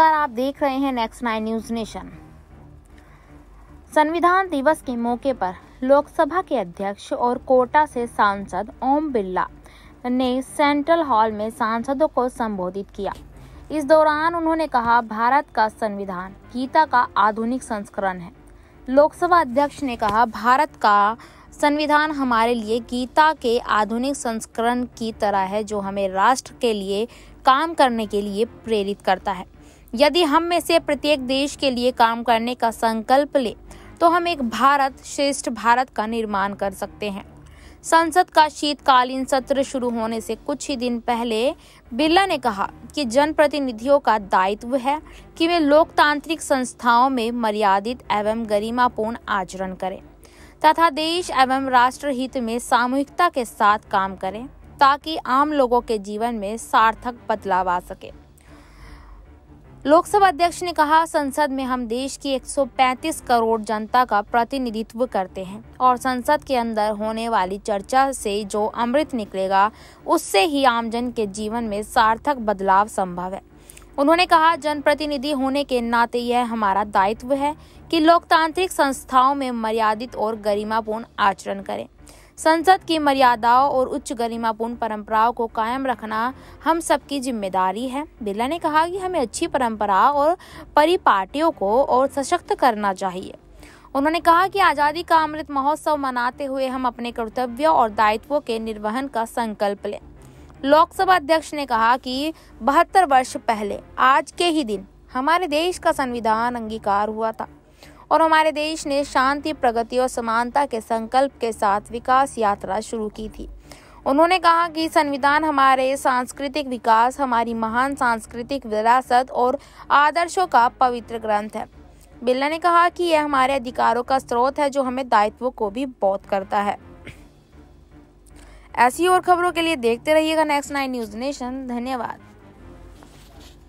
नमस्कार, आप देख रहे हैं नेक्स्ट 9 न्यूज नेशन। संविधान दिवस के मौके पर लोकसभा के अध्यक्ष और कोटा से सांसद ओम बिरला ने सेंट्रल हॉल में सांसदों को संबोधित किया। इस दौरान उन्होंने कहा, भारत का संविधान गीता का आधुनिक संस्करण है। लोकसभा अध्यक्ष ने कहा, भारत का संविधान हमारे लिए गीता के आधुनिक संस्करण की तरह है, जो हमें राष्ट्र के लिए काम करने के लिए प्रेरित करता है। यदि हम में से प्रत्येक देश के लिए काम करने का संकल्प ले तो हम एक भारत श्रेष्ठ भारत का निर्माण कर सकते हैं। संसद का शीतकालीन सत्र शुरू होने से कुछ ही दिन पहले बिरला ने कहा कि जनप्रतिनिधियों का दायित्व है कि वे लोकतांत्रिक संस्थाओं में मर्यादित एवं गरिमापूर्ण आचरण करें तथा देश एवं राष्ट्र हित में सामूहिकता के साथ काम करें, ताकि आम लोगों के जीवन में सार्थक बदलाव आ सके। लोकसभा अध्यक्ष ने कहा, संसद में हम देश की 135 करोड़ जनता का प्रतिनिधित्व करते हैं और संसद के अंदर होने वाली चर्चा से जो अमृत निकलेगा, उससे ही आमजन के जीवन में सार्थक बदलाव संभव है। उन्होंने कहा, जनप्रतिनिधि होने के नाते यह हमारा दायित्व है कि लोकतांत्रिक संस्थाओं में मर्यादित और गरिमापूर्ण आचरण करें। संसद की मर्यादाओं और उच्च गरिमापूर्ण परंपराओं को कायम रखना हम सबकी जिम्मेदारी है। बिरला ने कहा कि हमें अच्छी परंपरा और परिपाटियों को और सशक्त करना चाहिए। उन्होंने कहा कि आज़ादी का अमृत महोत्सव मनाते हुए हम अपने कर्तव्यों और दायित्वों के निर्वहन का संकल्प लें। लोकसभा अध्यक्ष ने कहा कि 72 वर्ष पहले आज के ही दिन हमारे देश का संविधान अंगीकार हुआ था और हमारे देश ने शांति, प्रगति और समानता के संकल्प के साथ विकास यात्रा शुरू की थी। उन्होंने कहा कि संविधान हमारे सांस्कृतिक विकास, हमारी महान सांस्कृतिक विरासत और आदर्शों का पवित्र ग्रंथ है। बिरला ने कहा कि यह हमारे अधिकारों का स्रोत है, जो हमें दायित्वों को भी बोध करता है। ऐसी और खबरों के लिए देखते रहिएगा नेक्स्ट 9 न्यूज नेशन। धन्यवाद।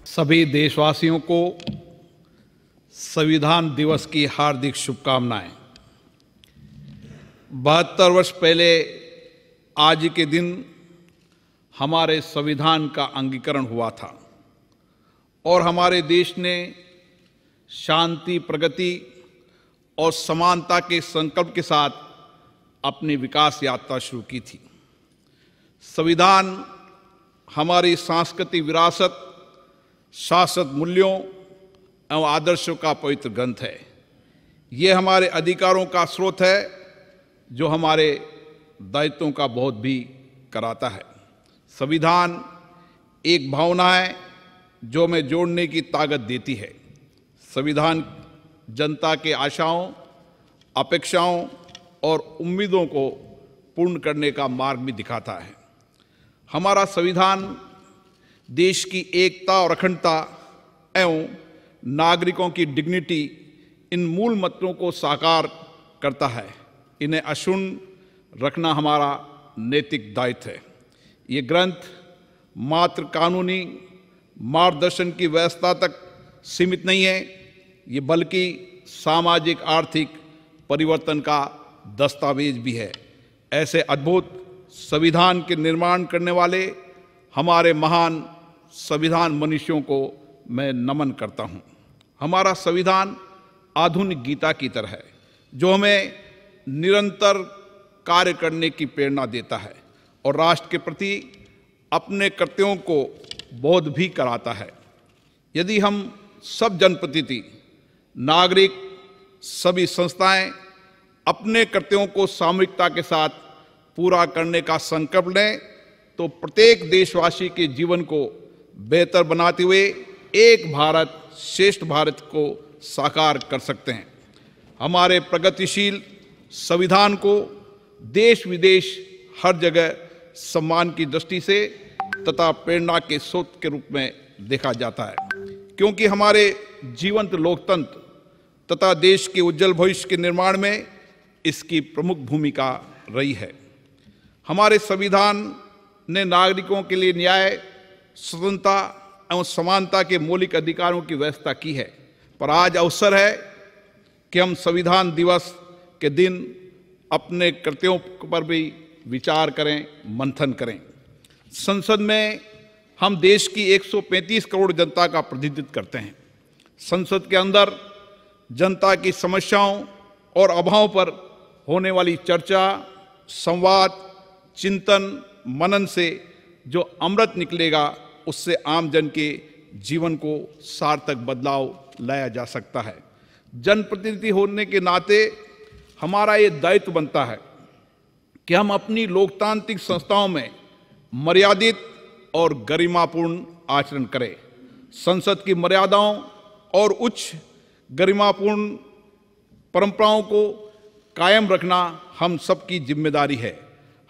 सभी देशवासियों को संविधान दिवस की हार्दिक शुभकामनाएं। 72 वर्ष पहले आज के दिन हमारे संविधान का अंगीकरण हुआ था और हमारे देश ने शांति, प्रगति और समानता के संकल्प के साथ अपनी विकास यात्रा शुरू की थी। संविधान हमारी सांस्कृतिक विरासत, शाश्वत मूल्यों एवं आदर्शों का पवित्र ग्रंथ है। ये हमारे अधिकारों का स्रोत है, जो हमारे दायित्वों का बोध भी कराता है। संविधान एक भावना है जो हमें जोड़ने की ताकत देती है। संविधान जनता के आशाओं, अपेक्षाओं और उम्मीदों को पूर्ण करने का मार्ग भी दिखाता है। हमारा संविधान देश की एकता और अखंडता एवं नागरिकों की डिग्निटी, इन मूल मंत्रों को साकार करता है। इन्हें अक्षुण्ण रखना हमारा नैतिक दायित्व है। ये ग्रंथ मात्र कानूनी मार्गदर्शन की व्यवस्था तक सीमित नहीं है, ये बल्कि सामाजिक आर्थिक परिवर्तन का दस्तावेज भी है। ऐसे अद्भुत संविधान के निर्माण करने वाले हमारे महान संविधान मनुष्यों को मैं नमन करता हूँ। हमारा संविधान आधुनिक गीता की तरह है, जो हमें निरंतर कार्य करने की प्रेरणा देता है और राष्ट्र के प्रति अपने कर्तव्यों को बोध भी कराता है। यदि हम सब जनप्रतिनिधि, नागरिक, सभी संस्थाएं अपने कर्तव्यों को सामूहिकता के साथ पूरा करने का संकल्प लें, तो प्रत्येक देशवासी के जीवन को बेहतर बनाते हुए एक भारत श्रेष्ठ भारत को साकार कर सकते हैं। हमारे प्रगतिशील संविधान को देश विदेश हर जगह सम्मान की दृष्टि से तथा प्रेरणा के स्रोत के रूप में देखा जाता है, क्योंकि हमारे जीवंत लोकतंत्र तथा देश के उज्जवल भविष्य के निर्माण में इसकी प्रमुख भूमिका रही है। हमारे संविधान ने नागरिकों के लिए न्याय, स्वतंत्रता एवं समानता के मौलिक अधिकारों की व्यवस्था की है। पर आज अवसर है कि हम संविधान दिवस के दिन अपने कर्तव्यों पर भी विचार करें, मंथन करें। संसद में हम देश की 135 करोड़ जनता का प्रतिनिधित्व करते हैं संसद के अंदर जनता की समस्याओं और अभावों पर होने वाली चर्चा, संवाद, चिंतन, मनन से जो अमृत निकलेगा उससे आम जन के जीवन को सार्थक बदलाव लाया जा सकता है। जनप्रतिनिधि होने के नाते हमारा ये दायित्व बनता है कि हम अपनी लोकतांत्रिक संस्थाओं में मर्यादित और गरिमापूर्ण आचरण करें। संसद की मर्यादाओं और उच्च गरिमापूर्ण परंपराओं को कायम रखना हम सबकी जिम्मेदारी है।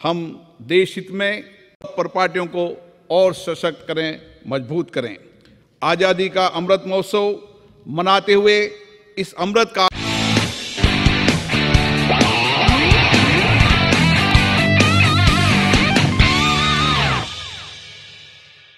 हम देश हित में पर पार्टियों को और सशक्त करें, मजबूत करें। आज़ादी का अमृत महोत्सव मनाते हुए इस अमृत का